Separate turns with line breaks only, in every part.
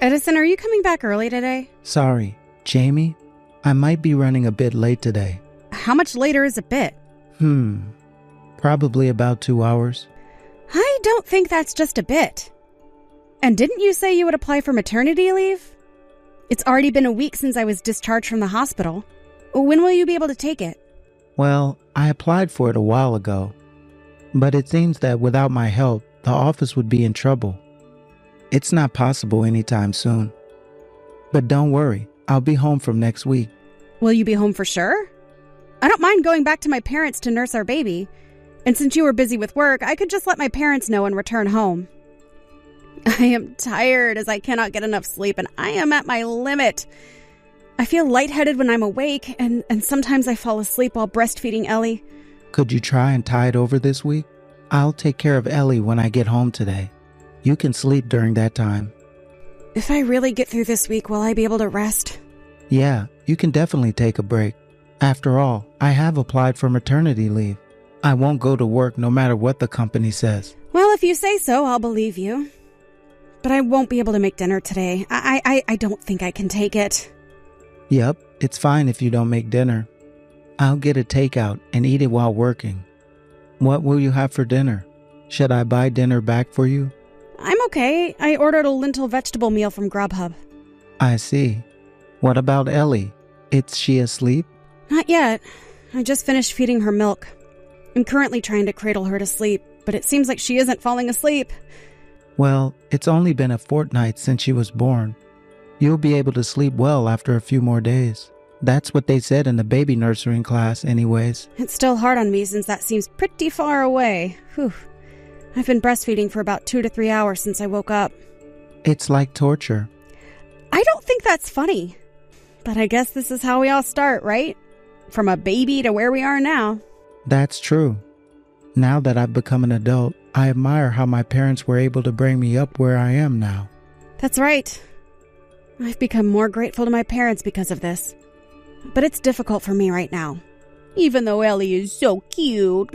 Edison, are you coming back early today?
Sorry, Jamie. I might be running a bit late today.
How much later is a bit?
Probably about 2 hours.
I don't think that's just a bit. And didn't you say you would apply for maternity leave? It's already been a week since I was discharged from the hospital. When will you be able to take it?
Well, I applied for it a while ago. But it seems that without my help, the office would be in trouble. It's not possible anytime soon. But don't worry, I'll be home from next week.
Will you be home for sure? I don't mind going back to my parents to nurse our baby. And since you were busy with work, I could just let my parents know and return home. I am tired as I cannot get enough sleep and I am at my limit. I feel lightheaded when I'm awake and sometimes I fall asleep while breastfeeding Ellie.
Could you try and tide over this week? I'll take care of Ellie when I get home today. You can sleep during that time.
If I really get through this week, will I be able to rest?
Yeah, you can definitely take a break. After all, I have applied for maternity leave. I won't go to work no matter what the company says.
Well, if you say so, I'll believe you. But I won't be able to make dinner today. I don't think I can take it.
Yep, it's fine if you don't make dinner. I'll get a takeout and eat it while working. What will you have for dinner? Should I buy dinner back for you?
I'm okay. I ordered a lentil vegetable meal from Grubhub.
I see. What about Ellie? Is she asleep?
Not yet. I just finished feeding her milk. I'm currently trying to cradle her to sleep, but it seems like she isn't falling asleep.
Well, it's only been a fortnight since she was born. You'll be able to sleep well after a few more days. That's what they said in the baby nursing class anyways.
It's still hard on me since that seems pretty far away. Whew. I've been breastfeeding for about 2 to 3 hours since I woke up.
It's like torture.
I don't think that's funny. But I guess this is how we all start, right? From a baby to where we are now.
That's true. Now that I've become an adult, I admire how my parents were able to bring me up where I am now.
That's right. I've become more grateful to my parents because of this. But it's difficult for me right now. Even though Ellie is so cute.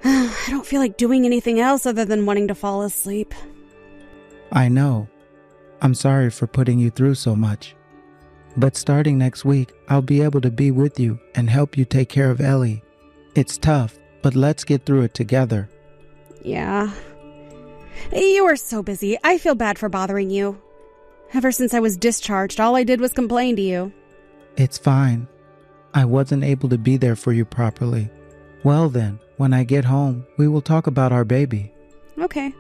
I don't feel like doing anything else other than wanting to fall asleep.
I know. I'm sorry for putting you through so much. But starting next week, I'll be able to be with you and help you take care of Ellie. It's tough, but let's get through it together.
Yeah. You are so busy. I feel bad for bothering you. Ever since I was discharged, all I did was complain to you.
It's fine. I wasn't able to be there for you properly. Well then, when I get home, we will talk about our baby.
Okay.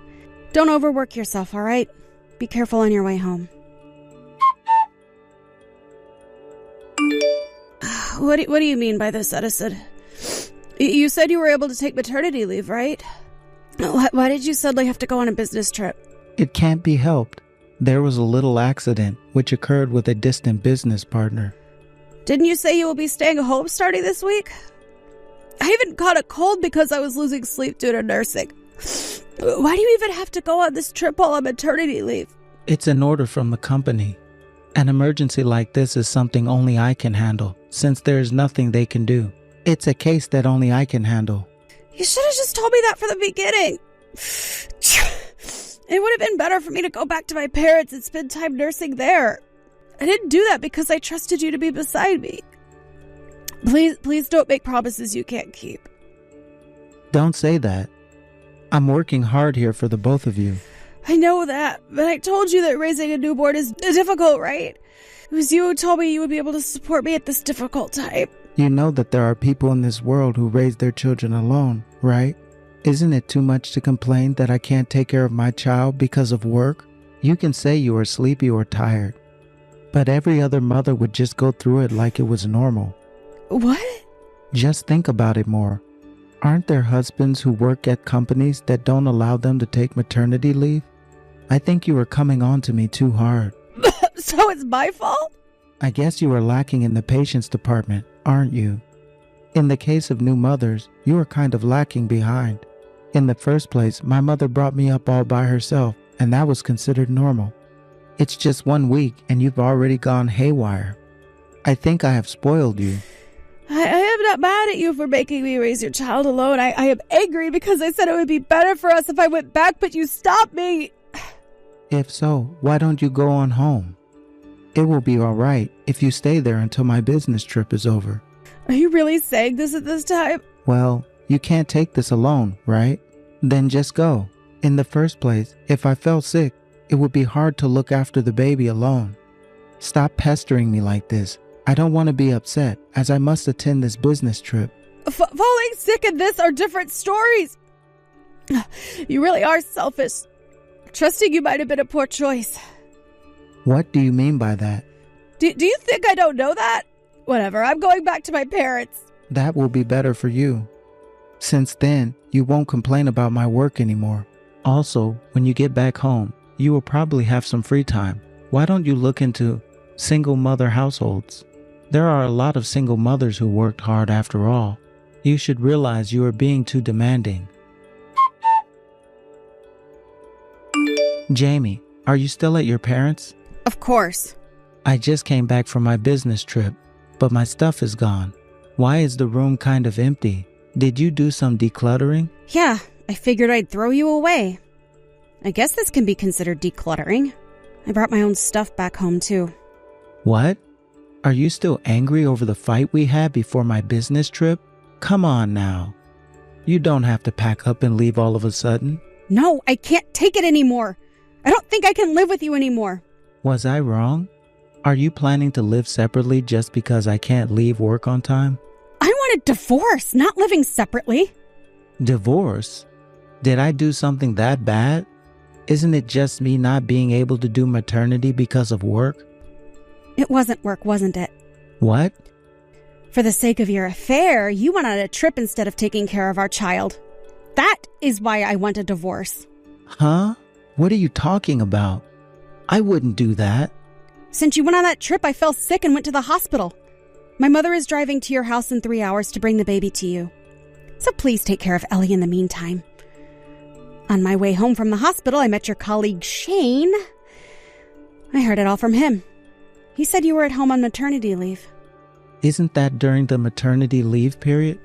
Don't overwork yourself, all right? Be careful on your way home. What do you mean by this, Edison? You said you were able to take maternity leave, right? Why did you suddenly have to go on a business trip?
It can't be helped. There was a little accident which occurred with a distant business partner.
Didn't you say you will be staying home starting this week? I even caught a cold because I was losing sleep due to nursing. Why do you even have to go on this trip while on maternity leave?
It's an order from the company. An emergency like this is something only I can handle, since there is nothing they can do. It's a case that only I can handle.
You should have just told me that from the beginning. It would have been better for me to go back to my parents and spend time nursing there. I didn't do that because I trusted you to be beside me. Please don't make promises you can't keep.
Don't say that. I'm working hard here for the both of you.
I know that, but I told you that raising a newborn is difficult, right? It was you who told me you would be able to support me at this difficult time.
You know that there are people in this world who raise their children alone, right? Isn't it too much to complain that I can't take care of my child because of work? You can say you are sleepy or tired, but every other mother would just go through it like it was normal.
What?
Just think about it more. Aren't there husbands who work at companies that don't allow them to take maternity leave? I think you are coming on to me too hard.
So it's my fault?
I guess you are lacking in the patience department, aren't you? In the case of new mothers, you are kind of lacking behind. In the first place, my mother brought me up all by herself, and that was considered normal. It's just 1 week, and you've already gone haywire. I think I have spoiled you.
I am not mad at you for making me raise your child alone. I am angry because I said it would be better for us if I went back, but you stopped me.
If so, why don't you go on home? It will be all right if you stay there until my business trip is over.
Are you really saying this at this time?
Well, you can't take this alone, right? Then just go. In the first place, if I fell sick, it would be hard to look after the baby alone. Stop pestering me like this. I don't want to be upset, as I must attend this business trip.
Falling sick and this are different stories. You really are selfish. Trusting you might have been a poor choice.
What do you mean by that?
Do you think I don't know that? Whatever, I'm going back to my parents.
That will be better for you. Since then, you won't complain about my work anymore. Also, when you get back home, you will probably have some free time. Why don't you look into single mother households? There are a lot of single mothers who worked hard after all. You should realize you are being too demanding. Jamie, are you still at your parents'?
Of course.
I just came back from my business trip, but my stuff is gone. Why is the room kind of empty? Did you do some decluttering?
Yeah, I figured I'd throw you away. I guess this can be considered decluttering. I brought my own stuff back home too.
What? Are you still angry over the fight we had before my business trip? Come on now. You don't have to pack up and leave all of a sudden.
No, I can't take it anymore. I don't think I can live with you anymore.
Was I wrong? Are you planning to live separately just because I can't leave work on time?
I want a divorce, not living separately.
Divorce? Did I do something that bad? Isn't it just me not being able to do maternity because of work?
It wasn't work, wasn't it?
What?
For the sake of your affair, you went on a trip instead of taking care of our child. That is why I want a divorce.
Huh? What are you talking about? I wouldn't do that.
Since you went on that trip, I fell sick and went to the hospital. My mother is driving to your house in 3 hours to bring the baby to you. So please take care of Ellie in the meantime. On my way home from the hospital, I met your colleague Shane. I heard it all from him. He said you were at home on maternity leave.
Isn't that during the maternity leave period?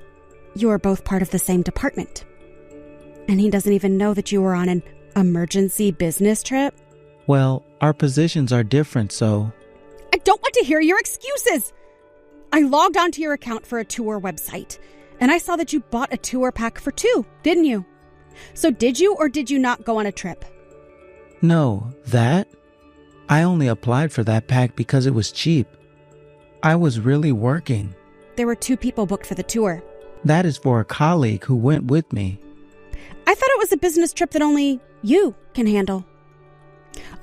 You are both part of the same department. And he doesn't even know that you were on an emergency business trip?
Well, our positions are different, so...
I don't want to hear your excuses! I logged onto your account for a tour website, and I saw that you bought a tour pack for 2, didn't you? So did you or did you not go on a trip?
No, that? I only applied for that pack because it was cheap. I was really working.
There were 2 people booked for the tour.
That is for a colleague who went with me.
I thought it was a business trip that only you can handle.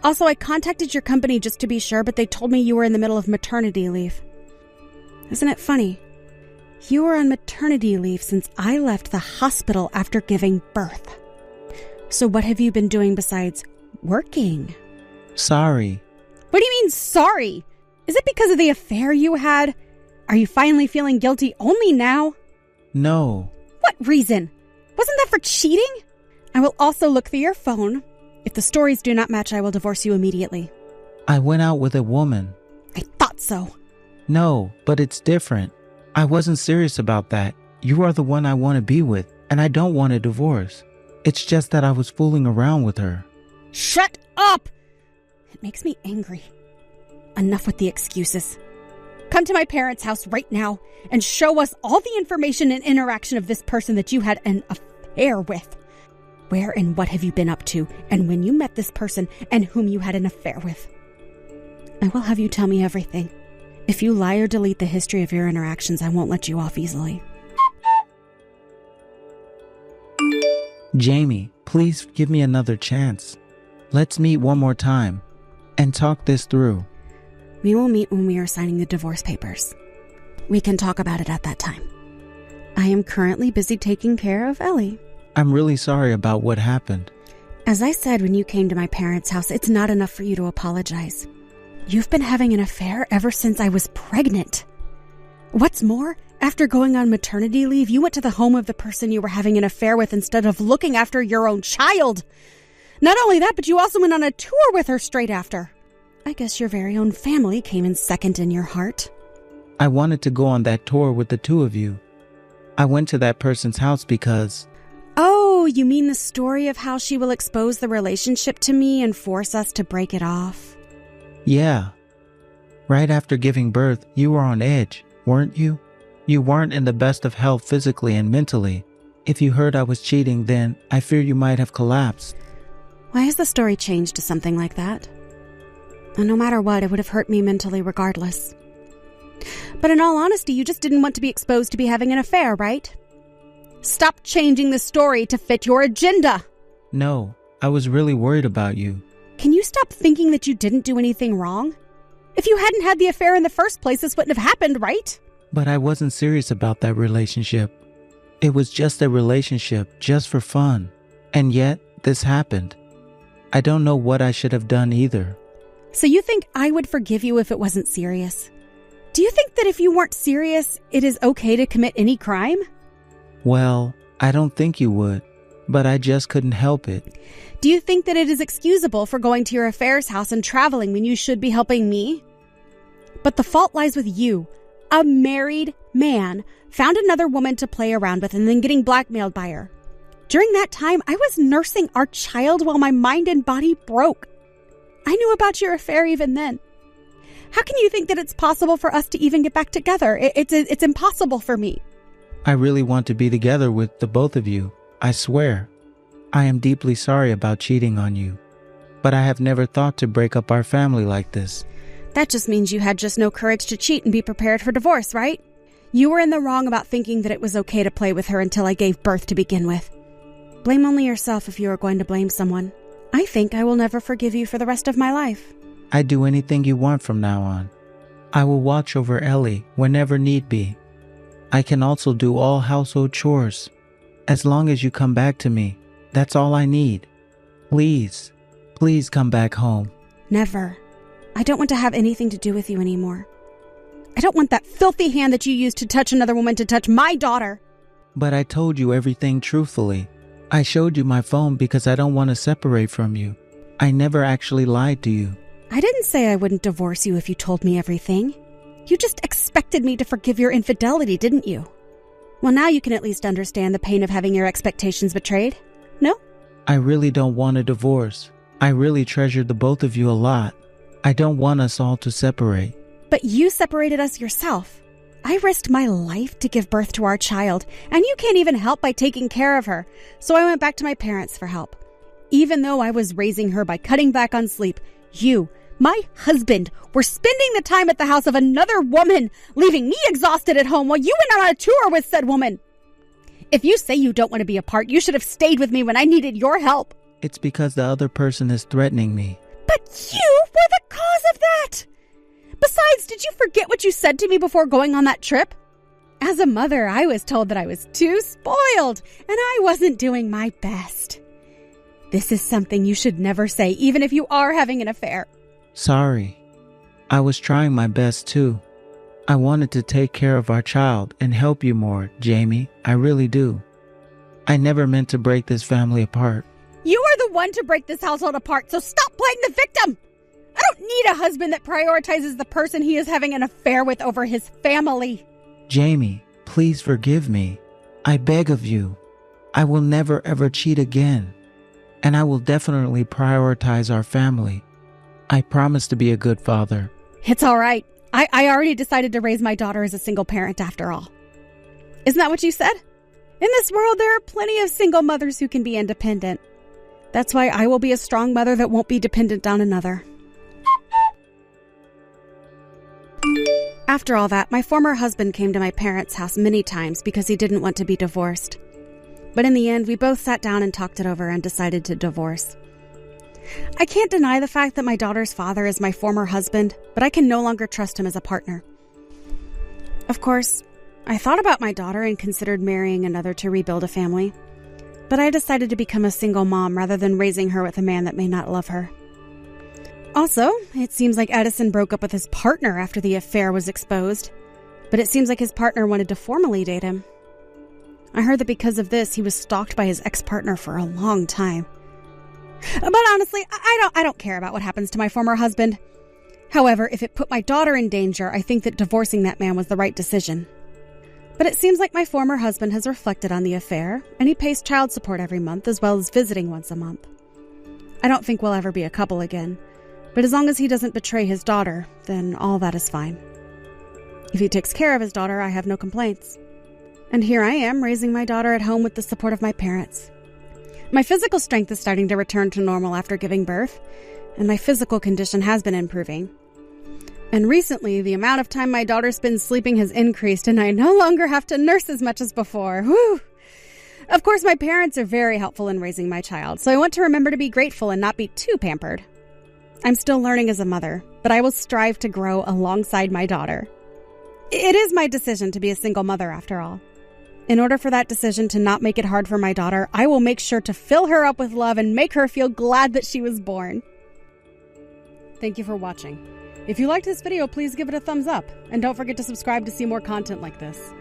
Also, I contacted your company just to be sure, but they told me you were in the middle of maternity leave. Isn't it funny? You were on maternity leave since I left the hospital after giving birth. So what have you been doing besides working?
Sorry.
What do you mean, sorry? Is it because of the affair you had? Are you finally feeling guilty only now?
No.
What reason? Wasn't that for cheating? I will also look through your phone. If the stories do not match, I will divorce you immediately.
I went out with a woman.
I thought so.
No, but it's different. I wasn't serious about that. You are the one I want to be with, and I don't want a divorce. It's just that I was fooling around with her.
Shut up! It makes me angry. Enough with the excuses. Come to my parents' house right now and show us all the information and interaction of this person that you had an affair with. Where and what have you been up to, and when you met this person and whom you had an affair with? I will have you tell me everything. If you lie or delete the history of your interactions, I won't let you off easily.
Jamie, please give me another chance. Let's meet one more time and talk this through.
We will meet when we are signing the divorce papers. We can talk about it at that time. I am currently busy taking care of Ellie.
I'm really sorry about what happened.
As I said when you came to my parents' house, it's not enough for you to apologize. You've been having an affair ever since I was pregnant. What's more, after going on maternity leave, you went to the home of the person you were having an affair with instead of looking after your own child. Not only that, but you also went on a tour with her straight after. I guess your very own family came in second in your heart.
I wanted to go on that tour with the 2 of you. I went to that person's house because...
Oh, Oh, you mean the story of how she will expose the relationship to me and force us to break it off?
Yeah. Right after giving birth, you were on edge, weren't you? You weren't in the best of health physically and mentally. If you heard I was cheating, then I fear you might have collapsed.
Why has the story changed to something like that? And no matter what, it would have hurt me mentally regardless. But in all honesty, you just didn't want to be exposed to be having an affair, right? Stop changing the story to fit your agenda.
No, I was really worried about you.
Can you stop thinking that you didn't do anything wrong? If you hadn't had the affair in the first place, this wouldn't have happened, right?
But I wasn't serious about that relationship. It was just a relationship, just for fun. And yet, this happened. I don't know what I should have done either.
So you think I would forgive you if it wasn't serious? Do you think that if you weren't serious, it is okay to commit any crime?
Well, I don't think you would, but I just couldn't help it.
Do you think that it is excusable for going to your affairs house and traveling when you should be helping me? But the fault lies with you. A married man found another woman to play around with and then getting blackmailed by her. During that time, I was nursing our child while my mind and body broke. I knew about your affair even then. How can you think that it's possible for us to even get back together? It's impossible for me.
I really want to be together with the both of you. I swear. I am deeply sorry about cheating on you. But I have never thought to break up our family like this.
That just means you had just no courage to cheat and be prepared for divorce, right? You were in the wrong about thinking that it was okay to play with her until I gave birth to begin with. Blame only yourself if you are going to blame someone. I think I will never forgive you for the rest of my life.
I'd do anything you want from now on. I will watch over Ellie whenever need be. I can also do all household chores. As long as you come back to me, that's all I need. Please, please come back home.
Never. I don't want to have anything to do with you anymore. I don't want that filthy hand that you used to touch another woman to touch my daughter.
But I told you everything truthfully. I showed you my phone because I don't want to separate from you. I never actually lied to you.
I didn't say I wouldn't divorce you if you told me everything. You just expected me to forgive your infidelity, didn't you? Well, now you can at least understand the pain of having your expectations betrayed. No?
I really don't want a divorce. I really treasure the both of you a lot. I don't want us all to separate.
But you separated us yourself. I risked my life to give birth to our child, and you can't even help by taking care of her. So I went back to my parents for help. Even though I was raising her by cutting back on sleep, you, my husband, were spending the time at the house of another woman, leaving me exhausted at home while you went on a tour with said woman. If you say you don't want to be apart, you should have stayed with me when I needed your help.
It's because the other person is threatening me.
But you were the cause of that! Besides, did you forget what you said to me before going on that trip? As a mother, I was told that I was too spoiled, and I wasn't doing my best. This is something you should never say, even if you are having an affair.
Sorry. I was trying my best too. I wanted to take care of our child and help you more, Jamie. I really do. I never meant to break this family apart.
You are the one to break this household apart, so stop playing the victim! I don't need a husband that prioritizes the person he is having an affair with over his family.
Jamie, please forgive me. I beg of you. I will never ever cheat again. And I will definitely prioritize our family. I promise to be a good father.
It's all right. I already decided to raise my daughter as a single parent after all. Isn't that what you said? In this world, there are plenty of single mothers who can be independent. That's why I will be a strong mother that won't be dependent on another. After all that, my former husband came to my parents' house many times because he didn't want to be divorced. But in the end, we both sat down and talked it over and decided to divorce. I can't deny the fact that my daughter's father is my former husband, but I can no longer trust him as a partner. Of course, I thought about my daughter and considered marrying another to rebuild a family. But I decided to become a single mom rather than raising her with a man that may not love her. Also, it seems like Edison broke up with his partner after the affair was exposed, but it seems like his partner wanted to formally date him. I heard that because of this, he was stalked by his ex-partner for a long time. But honestly, I don't care about what happens to my former husband. However, if it put my daughter in danger, I think that divorcing that man was the right decision. But it seems like my former husband has reflected on the affair, and he pays child support every month as well as visiting once a month. I don't think we'll ever be a couple again, but as long as he doesn't betray his daughter, then all that is fine. If he takes care of his daughter, I have no complaints. And here I am, raising my daughter at home with the support of my parents. My physical strength is starting to return to normal after giving birth, and my physical condition has been improving. And recently, the amount of time my daughter spends sleeping has increased, and I no longer have to nurse as much as before. Whew! Of course, my parents are very helpful in raising my child, so I want to remember to be grateful and not be too pampered. I'm still learning as a mother, but I will strive to grow alongside my daughter. It is my decision to be a single mother, after all. In order for that decision to not make it hard for my daughter, I will make sure to fill her up with love and make her feel glad that she was born. Thank you for watching. If you liked this video, please give it a thumbs up, and don't forget to subscribe to see more content like this.